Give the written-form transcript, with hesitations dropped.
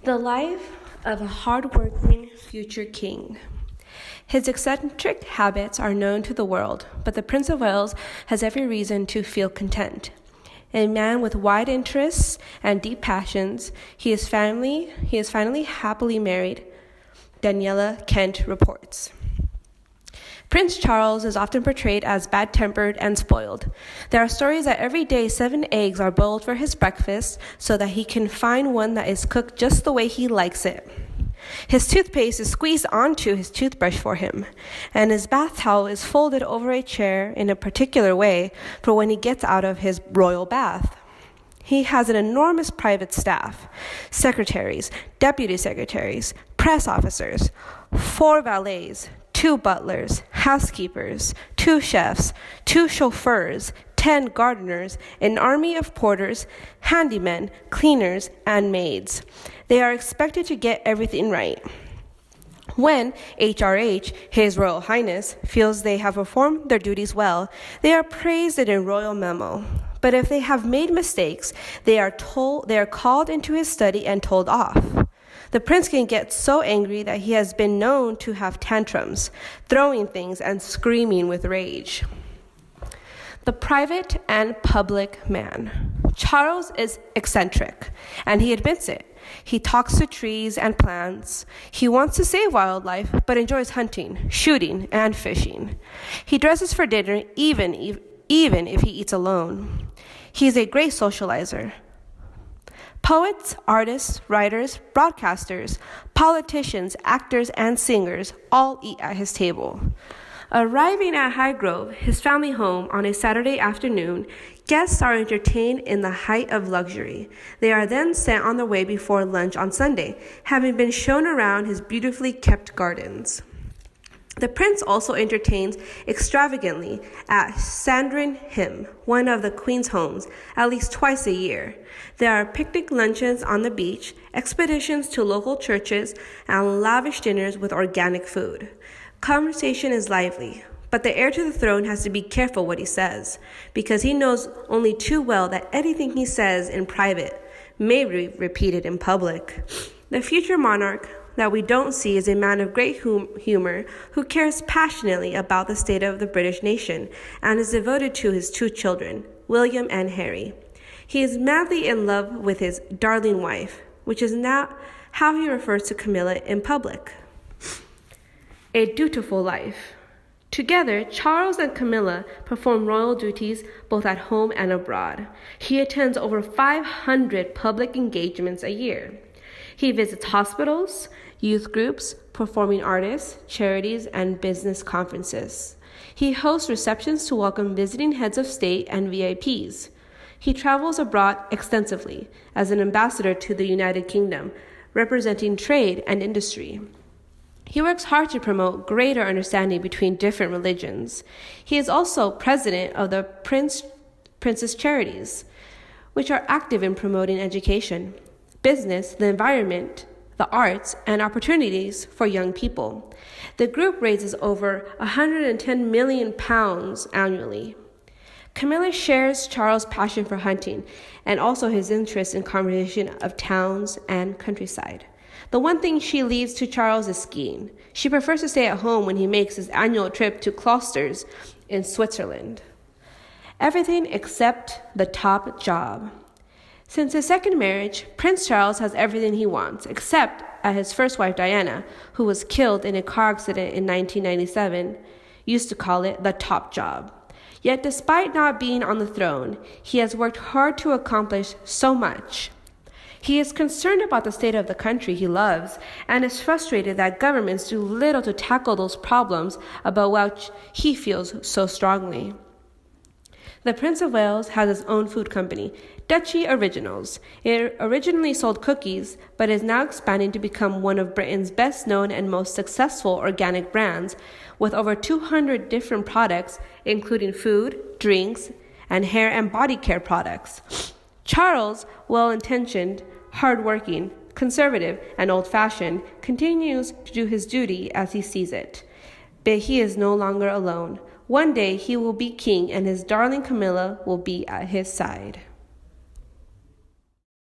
The life of a hardworking future king. His eccentric habits are known to the world, but the Prince of Wales has every reason to feel content. A man with wide interests and deep passions, he is finally happily married, Daniela Kent reports. Prince Charles is often portrayed as bad-tempered and spoiled. There are stories that every day 7 eggs are boiled for his breakfast so that he can find one that is cooked just the way he likes it. His toothpaste is squeezed onto his toothbrush for him, and his bath towel is folded over a chair in a particular way for when he gets out of his royal bath. He has an enormous private staff: secretaries, deputy secretaries, press officers, 4 valets, 2 butlers, housekeepers, 2 chefs, 2 chauffeurs, 10 gardeners, an army of porters, handymen, cleaners, and maids. They are expected to get everything right. When HRH, His Royal Highness, feels they have performed their duties well, they are praised in a royal memo. But if they have made mistakes, they are called into his study and told off. The prince can get so angry that he has been known to have tantrums, throwing things and screaming with rage. The private and public man. Charles is eccentric, and he admits it. He talks to trees and plants. He wants to save wildlife, but enjoys hunting, shooting, and fishing. He dresses for dinner even if he eats alone. He is a great socializer. Poets, artists, writers, broadcasters, politicians, actors, and singers all eat at his table. Arriving at Highgrove, his family home, on a Saturday afternoon, guests are entertained in the height of luxury. They are then sent on their way before lunch on Sunday, having been shown around his beautifully kept gardens. The prince also entertains extravagantly at Sandringham, one of the Queen's homes, at least twice a year. There are picnic luncheons on the beach, expeditions to local churches, and lavish dinners with organic food. Conversation is lively, but the heir to the throne has to be careful what he says, because he knows only too well that anything he says in private may be repeated in public. The future monarch that we don't see is a man of great humor who cares passionately about the state of the British nation and is devoted to his 2 children, William and Harry. He is madly in love with his darling wife, which is now how he refers to Camilla in public. A dutiful life. Together, Charles and Camilla perform royal duties both at home and abroad. He attends over 500 public engagements a year. He visits hospitals, youth groups, performing artists, charities, and business conferences. He hosts receptions to welcome visiting heads of state and VIPs. He travels abroad extensively as an ambassador to the United Kingdom, representing trade and industry. He works hard to promote greater understanding between different religions. He is also president of the Princess Charities, which are active in promoting education, business, the environment, the arts, and opportunities for young people. The group raises over £110 million annually. Camilla shares Charles' passion for hunting and also his interest in conservation of towns and countryside. The one thing she leaves to Charles is skiing. She prefers to stay at home when he makes his annual trip to Klosters in Switzerland. Everything except the top job. Since his second marriage, Prince Charles has everything he wants, except at his first wife Diana, who was killed in a car accident in 1997, used to call it the top job. Yet despite not being on the throne, he has worked hard to accomplish so much. He is concerned about the state of the country he loves and is frustrated that governments do little to tackle those problems about which he feels so strongly. The Prince of Wales has his own food company, Duchy Originals. It originally sold cookies, but is now expanding to become one of Britain's best-known and most successful organic brands, with over 200 different products, including food, drinks, and hair and body care products. Charles, well-intentioned, hard-working, conservative, and old-fashioned, continues to do his duty as he sees it. But he is no longer alone. One day he will be king and his darling Camilla will be at his side.